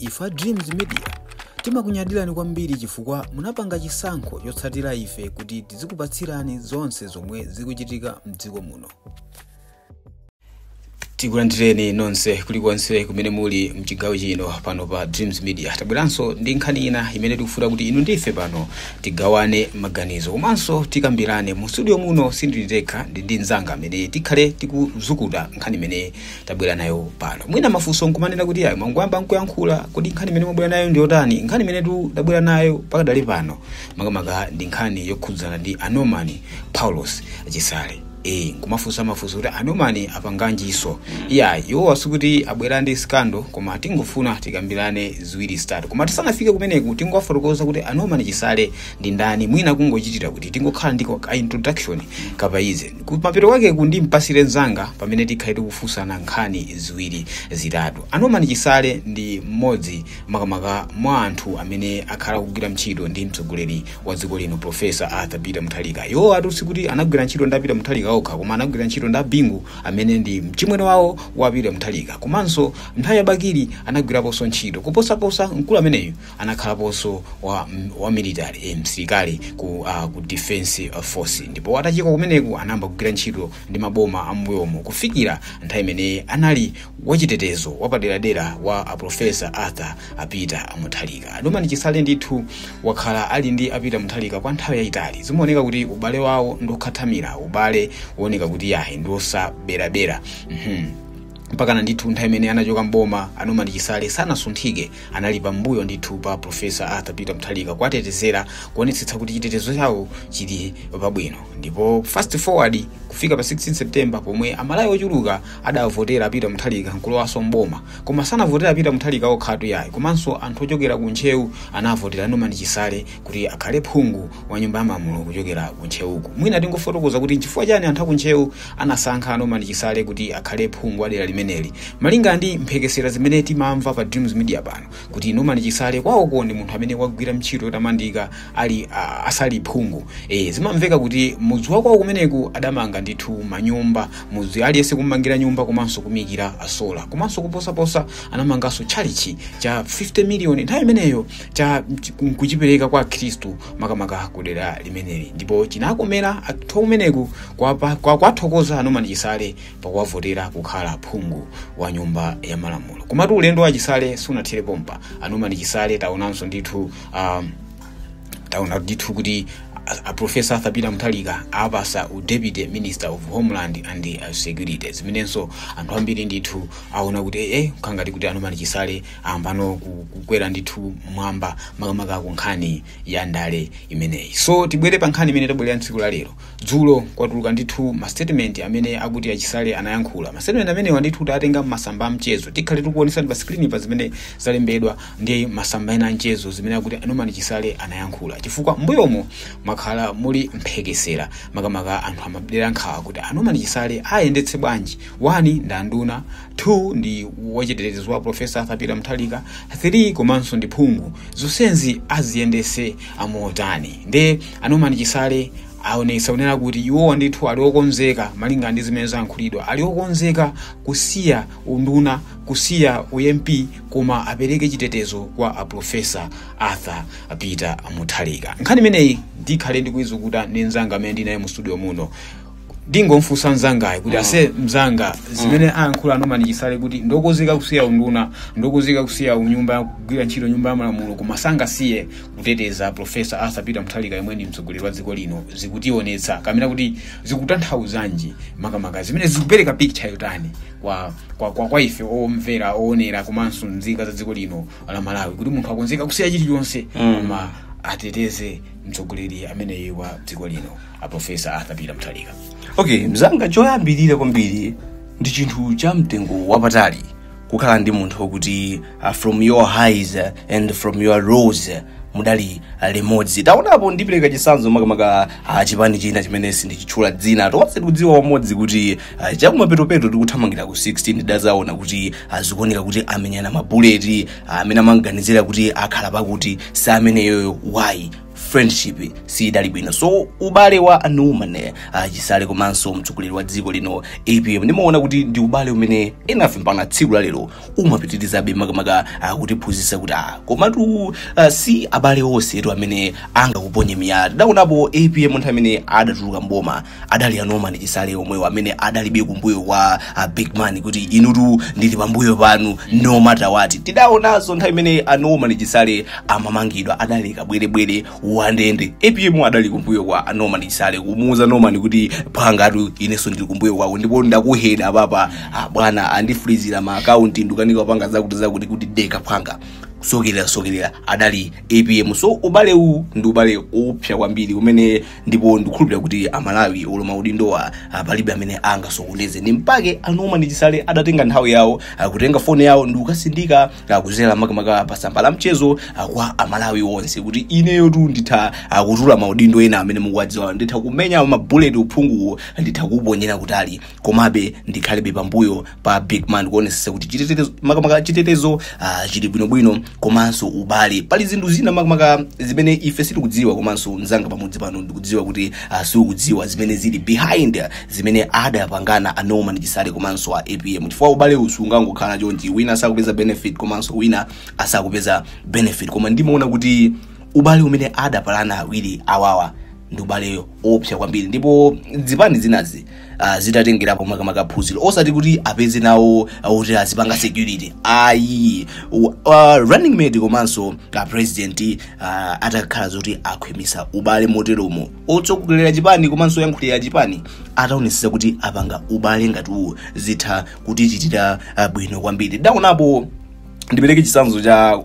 ifa Dreams Media timakunyadirani kwambiri chifukwa munapanga chisankho chotsatira ife kuti tizikupatsirani zonse zomwe zikuchitika mdziko muno. Tikulandireni nonse kulikonse kumene muli mchigawo chino pano pa Dreams Media. Tabweranso ndi nkhani ina imene tikufuna kuti inu ndife pano tigawane maganizo komanso tikambirane mu studio muno. Sindiliteka ndi nzanga amene tikhale tikuzukuta nkhani imene tabwera nayo pano. Mwina mafunso nkumanena kuti ayi mwangwamba nkuyankhula kuti nkhani imene mwabwera nayo ndi yotani. Nkhani imene tabwera nayo pakadali pano makamaka ndi nkhani yokhudzana ndi Anomani Paulos Chisale. Kumafunsa kuti Anomani apanganjiso iwo asukuti abwera ndi skando koma tingofuna tikambirane ziwiri start. Koma tisanafike kumeneku tingofotokoza kuti Anomani Chisale ndi ndani, mwina kungochitira kuti tingokhala ndiko ka introduction kapaize kumapeto kwake kundi mpasire nzanga pamene tikhale tikufunsana nkhani ziwiri zitatu. Anomani Chisale ndi mmodzi makamaka mwa anthu amene akhala kugwira ntchito ndi mtsogoleri wa dziko lino Professor Arthur Peter Mutharika. Atusi kuti anagwira ntchito ndi Peter Mutharika okha koma anagwira ntchito ndi Bingu amene ndi mchimwene wawo wa Peter Mutharika. Komanso nthawi yabakiri anagwiraponso ntchito kuposaposa mkulu ameneyo anakhalaponso wa military msilikali ku defense force. Ndipo atachika kumeneku anamba kugwira ntchito ndi maboma ambuyomo kufikira nthawi imene anali wachitetezo wapaderadera wa Professor Arthur Peter Mutharika. Anomani Chisale ndithu wakhala ali ndi Peter Mutharika kwa nthawi yayitali. Zimaoneka kuti ubale wawo ndokhathamira, ubale woneka kuti yahe ndosaberabera. Mpaka ndithu nthawi imene anachoka mboma Anomani Chisale sanasunthike, anali pambuyo ndithu pa Professor Arthur Peter Mutharika kwatetezera kuonetsetsa kuti chitetezo chawo chili pabwino. Ndipo fast forward kufika pa 16 September pomwe amalawi ochuluka adavotera Peter Mutharika nkulowaso mboma, koma sanavotera Peter Mutharika okhatu yayi, komanso anthu ochokera ku Nchewu anavotera Anomani Chisale kuti akhale phungu wa nyumba ya malamulo kuchokera ku Nchewuko. Mwina tingofotokoza kuti chifukwa chani anthu a ku Nchewu anasankha Anomani Chisale kuti akhale phungu wa dera limeneli. Malinga ndi mphekesera zimene timamva pa Dreams Media pano kuti Anomani Chisale kwawoko ndi munthu amene wagwira ntchito yotamandika asali phungu. Zimamveka kuti mudzi wako kumeneku adamanga ndithu manyumba, mudzi aliyese kumangira nyumba komanso kumikira asola, komanso kuposaposa anamangaso chalichi cha 50 million nthawi imeneyo cha kuchipereka kwa Khristu makamaka kudera limeneli. Ndipo chinakomera athu kumeneku kwathokoza Anomani Chisale pakuwavotera kukhala phungu wa nyumba ya malamulo. Komatu ulendo wa Chisale sunathere pompa. Anomani Chisale taonanso ndithu kuti Professor Arthur Peter Mutharika apasa Deputy Minister of Homeland and Security. Zimenenso anthu ambiri ndithu aona kuti kangati kuti Anomani Chisale ambano kukwera ndithu mwamba makamaka ku nkhani ya ndale imeneyi. So tibwere pa nkhani imene tabwerera tsiku la lero. Dzulo kwatuluka ndithu ma statement amene akuti a Chisale anayankhula. Ma statement amene ndithu tatenga masamba amchezo. Tikhale tikuonesa pa screen pa zimene zalembedwa ndi masamba ena amchezo zimene akuti Anomani Chisale anayankhula. Chifukwa mbuyomo makhala muli mphekesera makamaka anthu amabdera nkhawa kuti Anomani Chisale ayendetse bwanji. 1 ndi anduna, 2 ndi wachitetezo wa Professor Arthur Peter Mutharika, 3 komanso ndi phungu. Zonsenzi aziyendese amotani. Nde Anomani Chisale aonesa kunena kuti iwo ndithu ali okonzeka malinga ndi zimene zankhulidwa, ali okonzeka kusiya unduna, kusiya UMP koma apereke chitetezo kwa Professor Arthur Peter Mutharika. Nkhani imeneyi ndikhale ndikuizukuta ndi nzanga amene ndinaye mu studio muno. Ndingomfunsa nzangayi kuti ase mzanga zimene ayankhula Anomani Chisale kuti ndokozeka kusiya unduna, ndokozeka kusiya unyumba kugwira ntchito nyumba ya malamulo koma sangasiye kuteteza Professor Arthur Peter Mutharika yemwe ndi mtsogoleri wa dziko lino, zikutionetsa kamena kuti zikutanthauzanji makamaka zimene zikupereka picture yotani kwa ife omvera oonera komanso nzika za dziko lino la Malawi kuti munthu akonzeka kusiya chilichonse koma ateteze mtsogoleri amene wa dziko lino Professor Arthur Peter Mutharika. Okay, mzanga choyambirira kwambiri ndi chinthu cha mtengo wapatali kukhala ndi munthu wokuti from your highs and from your lows mudali limodzi. Taonapo ndipereka chisanzo makamaka chipani china chimene sindichitchula dzina tonse tikudziwa pamodzi kuti chakumapetopeto tikuthamangira ku 16 dazaona kuti azikuoneka kuti amenyana mabuleti amene amanganizira kuti akhala pakuti si ameneyo why friendship sidali bwino. So ubale wa Norman Chisale komanso mtsogoleri wa dziko lino APM ndimaona kuti ndi ubale umene enafe mpaka tsiku la lero umapitirizabe makamaka kutiphunzitsa kuti komatu si abale onse etu amene angakuponye miyala. Tidaonapo APM nthawi amene adatuluka mboma adali a Norman Chisale omwewo amene adalibe kumbuyo kwa big man kuti inutu ndili pambuyo panu no matter what. Tidaonanso nthawi imene a Norman Chisale amamangidwa adaleka bwerebwere wandende APM adali kumbuyo kwa a Norman Chisale kumuuza Norman kuti phangatu inenso ndili kumbuyo kwako ndipo ndakuheda papa bwana andifrizira ma account ndukanika panga zakuti kuti deka phanga sokelera adali APM. So ubale huu ndi ubale opsa kwambiri umene ndipo ndikhulupirira kuti amalawi oloma udindowa palibe amene angasokoneze ni mpake a Norman Chisale adatenga nthawi yawo kutenga phone yawo ndi ukasindika kuzera makamaka pasamba la mchezo kwa amalawi onse kuti ineyo tu nditha kutula maudindo ena amene mukuwadziwa nditha kumenya mabullet uphungu nditha kuponyera kutali komabe ndikhalebe pambuyo pa big man kuonesesa kuti chitetezo makamaka chitetezo chili bwinobwino komanso ubale pali zinthu zina makamaka zimene ife sitikudziwa komanso nzanga pamodzi pano ndikudziwa kuti sikudziwa zimene zili behind zimene adapangana a Norman Chisale komanso a APM chifukwa ubale usungangokhala chonchi wina asakupeza benefit komanso wina asakupeza benefit. Koma ndimaona kuti ubale umene adapalana awiri awawa ndi ubale opsa kwambiri ndipo zipani zinazi zitatengerapo makamaka phunziro osati kuti apeze nawo kuti azipanga security ayi running mate komanso president atakhala zoti akhwimisa ubale moteromo otsogolerera chipani komanso yankhulira chipani ataonesesa kuti apanga ubale ngati uwu zitha kutichitira bwino kwambiri. Daonapo ndipereke chisanzo cha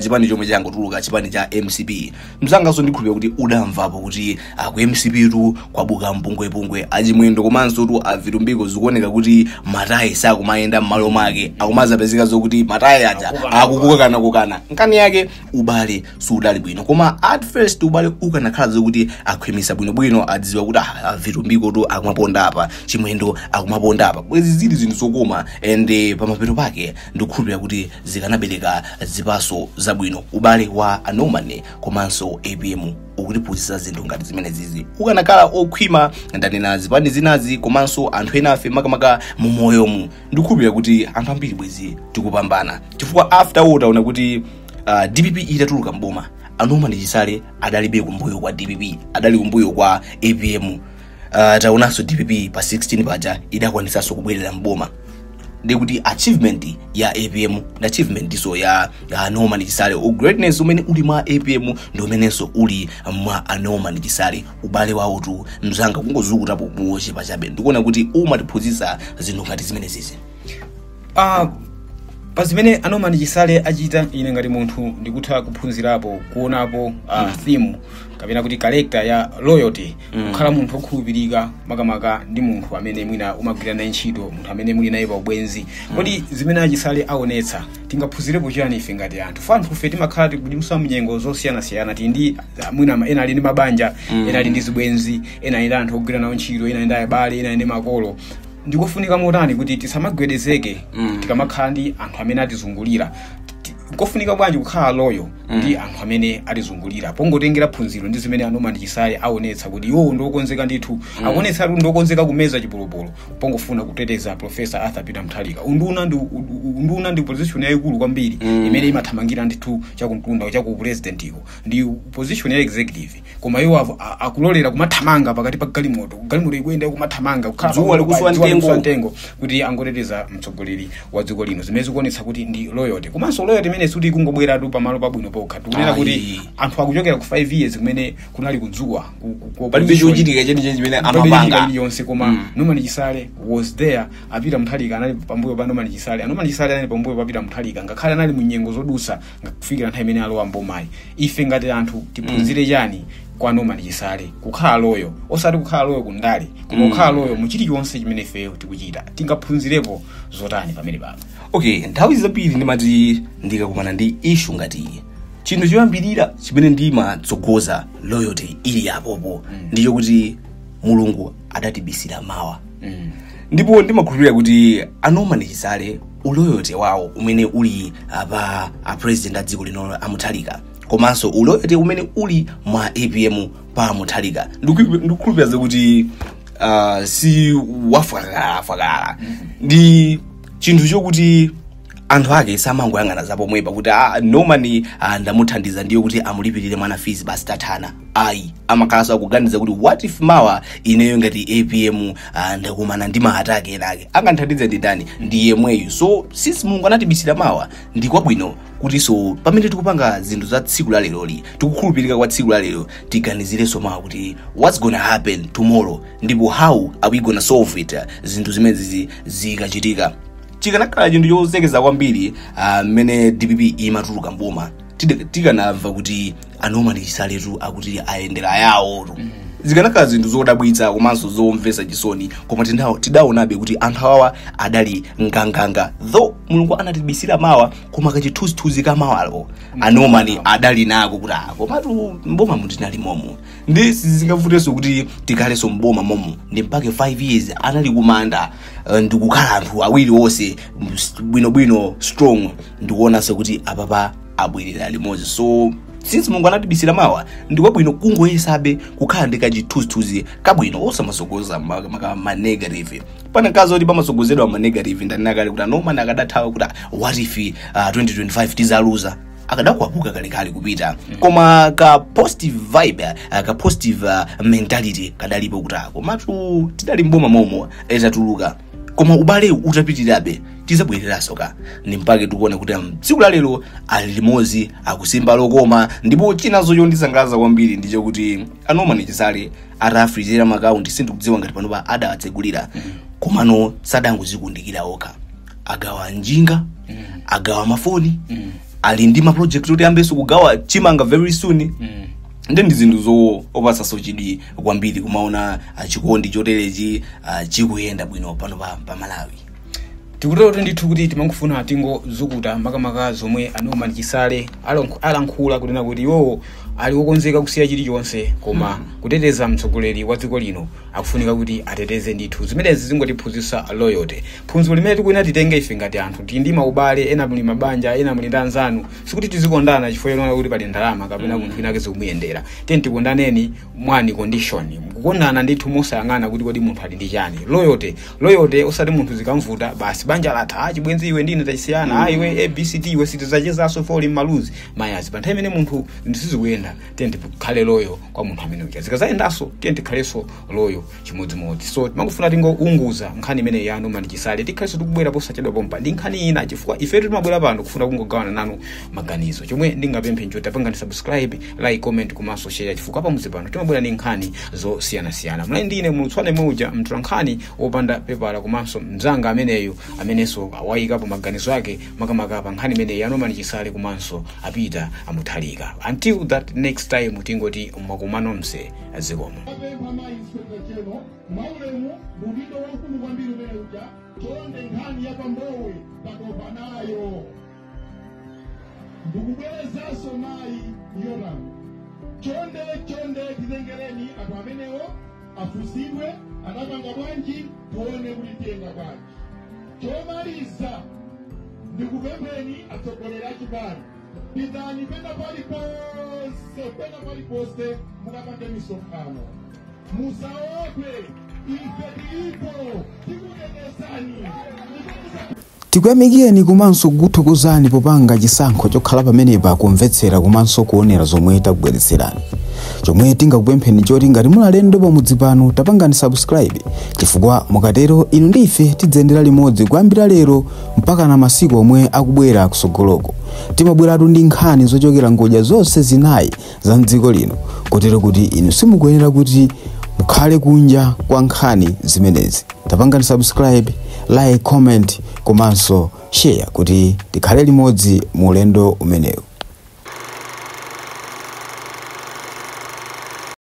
chipani chomwe changotuluka chipani cha MCP mzangaso ndikhulupirira kuti udamvapo kuti ku MCP tu kwabuka mpungwepungwe achimwendo komanso tu avitumbiko zikuoneka kuti matayi sakumayenda m'malo mwake akumazapezeka zokuti matayi aja akukukana nkani yake ubale sudali bwino. Koma at first ubale ukanakhala zokuti akhwimisa bwinobwino adziwa kuti avitumbiko tu akumaponda apa chimwendo akumaponda apa bwezi zili zinthu zokoma and pamapeto pake ndikhulupirira kuti zikanabereka zipaso zabwino. Ubale wa Norman komanso APM ukutiphunzitsa zinthu ngati zimene zizi ukanakhala okhwima ndanena zipani zinazi komanso anthu enafe makamaka mumoyomu ndikhulupirira kuti anthu ambiri bwezi tikupambana chifukwa after all taona kuti DPP itatuluka mboma a Norman Chisale adalibe kumbuyo kwa DPP adali kumbuyo kwa APM. Taonanso DPP pa 16 paja idakwanisanso kubwerera mboma ndikuti achievement ya APM na achievement so ya Norman Chisale greatness umene uli mwa APM ndi umenenso uli mwa Norman Chisale ubale wawo tu mzanga kungozukutapo muoche pachabe ndikuona kuti umatiphunzitsa zinthu ngati zimene zizi. Pa zimene a Norman Chisale achita ine ngati munthu ndikutha kuphunzirapo kuonapo theme kapena kuti character ya loyalty kukhala munthu okhulupirika makamaka ndi munthu amene mwina umagwira naye ntchito munthu amene muli naye pa ubwenzi. Kodi zimene a Chisale aonetsa tingaphunzirepo chiyani ife ngati anthu fanthu fe timakhala tikudimusa mnyengo zosiyanasiyana tindi mwina ena ali ndi mabanja ena ali ndi zibwenzi ena ali ndi anthu ogwira nawo ntchito ena ali ndi abale ena ali ndi makolo ndikofunika motani kuti tisamagwedezeke tikamakhala ndi anthu amene atizungulira kofunika bwanji kukhala loyo ndi anthu amene atizungulira pongotengera phunziro ndi zimene a Norman Chisale aonetsa kuti iwo ndokonzeka ndithu akuonetsa kuti ndokonzeka kumeza chipolopolo pongofuna kuteteza Professor Arthur Peter Mutharika unduna ndi position yayikulu kwambiri imene imathamangira ndithu chakumtunda cha ku president iko ndi position ya executive koma iwo akulolera kumathamanga pakati pa galimoto ikuyenda kumathamanga kukhala kuswa ntengo kuti angoteteza mtsogoleri wa dziko lino zimene zikuonetsa kuti ndi loyalty komanso loyalty imene suti kungobwera tu pamalo pabwino pokha tikunena kuti anthu akuchokera ku 5 years kumene kunali kudzuwa palibe chochitika chimene amapanga yonse koma Norman Chisale was there Peter Mutharika anali pambuyo pa Norman Chisale Norman Chisale anali pambuyo pa Peter Mutharika ngakhale anali munyengo zodusa ngakufikira nthawi imene alowa mbomayi ife ngati anthu tiphunzire chani kwa Norman Chisale kukhala loyo osati kukhala loyo kundale koma kukhala loyo mu chilichonse chimene ife tikuchita tingaphunzirepo zotani pamene baba. Okay, nthawi zambiri ndimati ndikakumana ndi issue ngati iyi chinthu choyambirira chimene ndimatsogoza loyalty ili apopo ndiyo kuti Mulungu adatibisira mawa ndipo ndimakhulupirira kuti a Norman Chisale uloyalty wawo umene uli a president a dziko lino a Mutharika komanso uloyalty umene uli mwa APM pa Mutharika. Ndikukhulupirira kuti si wafakala ndi chinthu chokuti anthu ake samangoyang'ana zapomwepa kuti normally ndamuthandiza ndiyo kuti amulipirire mwana fees basi tathana. Ayi, amakhalanso akuganiza kuti what if mawa ineyo ngati APM ndakumana ndi maatake enake angandithandize ndi ndani, ndi yemweyu. So since Mulungu anatibisira mawa ndi kwabwino kuti so pamene tikupanga zinthu za tsiku la leroli, tikukhulupirika kwa tsiku la lero, tiganizirenso mawa kuti what's gonna happen tomorrow ndipo how are we gonna solve it zinthu zimene zikachitika. Chikanakhala chinthu chosekeza kwambiri mmene DPP imatuluka mboma tikanamva kuti anomali Chisaletu akuti ayendera yawo. Zikanakhala zinthu zodabwitsa komanso zomvetsa chisoni, koma tidaonabe kuti anthu awa adali nganganga. Though Mulungu anatibisira mawa, koma kachithunzithunzi ka mawalo anomali adali nako kuti komatu mboma mutinali momo. Ndi sizingavutenso kuti tikhalenso mboma momo ndi mpaka 5 years anali kumanda ndikukhala anthu awiri onse bwinobwino strong, ndikuonanso kuti apapa abwerera limodzi. So since Mulungu anatibisira mawa ndikwabwino kungoyesabe kukhala ndi kachithunzithunzi kabwino osamasogoza ma negative. Pana kazo kuti pamasogozedwa ma negative ndanakale kuti anoma nakadathawa kuti what if 2025 tizaluza akadakwapuka kalekale kupita. Koma ka positive vibe, ka positive mentality kadalipo kuti komatu tidali mboma momo etatuluka. Koma ubale utapitirabe tizabwereraso ka ndi mpaka tikuona kuti tsiku la lero ali limodzi akusimba lokoma. Ndipo chinazo chondisangalatsa kwambiri ndicho kuti anomali Chisale atafrizira makaundi sindikudziwa ngati panopa adawatsegulira, komano sadangozikundikira okha, agawa njinga, agawa mafoni, ali ndi ma project kuti ambeso kugawa chimanga very soon. Ndi zinthu zopatsa chidwi kwambiri kumaona chikondi choterechi chikuyenda bwino pano pa Malawi. Tikutero ndithu kuti timangofuna tingozukuta makamaka zomwe anomali Chisale alankhula kunena kuti iwo ali wokonzeka kusiya chilichonse, koma kuteteza mtsogoleri wa dziko lino akufunika kuti ateteze ndithu. Zimenezi zingotiphunzitsa loyalty. Phunziro limene tikuyenera titenge ife ngati anthu tindi maubale, ena muli mabanja, ena muli ndi anzanu, sikuti tizikondana chifukwa chonena kuti pali ndalama kapena munthu wina zikumuyendera. Tikondaneni mwani condition, kukondana ndithu mosayang'ana kuti kodi munthu ali ndi chani. Loyalty osati munthu zikamvuta basi banja latha chibwenzi iwe ndine tachisiyana, iwe ABCD iwe sitizachezaso foli maluzi mayazi. Pa nthawi imene munthu ndisizikuyenda tiyeni tikhale loyo kwa munthu amene uja, zikazayendanso tiyeni tikhalenso loyo chimodzimodzi. So timangofuna tingounguza nkhani imene ya anomali Chisale, tikhalenso tikubwera posachedwa pompa ndi nkhani ina, chifukwa ife timabwera pano kufuna kungogawana nanu maganizo. Chomwe ndingapemphe nchoti apangani subscribe, like, comment komanso share, chifukwa pamuzi pano timabwera ndi nkhani zosiyanasiyana. Mlai ndine mulutswane mauja mtulankhani wopanda pepala komanso mzanga amenenso awayikapo maganizo ake makamaka pa nkhani imene ya anomali Chisale komanso apita Mutharika. Until that next time tingoti mwakumano mse azikomo. Chonde kizengereni atwamenewo afusidwe anapanga bwanji tuone kulitenga bwanji. Chomaliza ndikupempheni atsogolera chibali bidhani pena pali pose mukapanga misonkhano musaope ife tilipo tikutetezani. Tikuyamikeni komanso kukuthokozani popanga chisankho chokhala pamenepa kumvetsera komanso kuonera zomwe takubweretserani. Chomwe tingakupempheni choti ngati muli alendo pamudzi pano tapangani subscribe, chifukwa mukatero inu ndi ife tidzayendera limodzi kuyambira lero mpaka na masiku omwe akubwera kusogoloko. Timabweratu ndi nkhani zochokera ngodya zonse zinayi za mdziko lino, kotero kuti inu simukuyenera kuti mukhale kunja kwa nkhani zimenezi. Tapangani subscribe, like, comment komanso share kuti tikhale limodzi mu ulendo umenewu.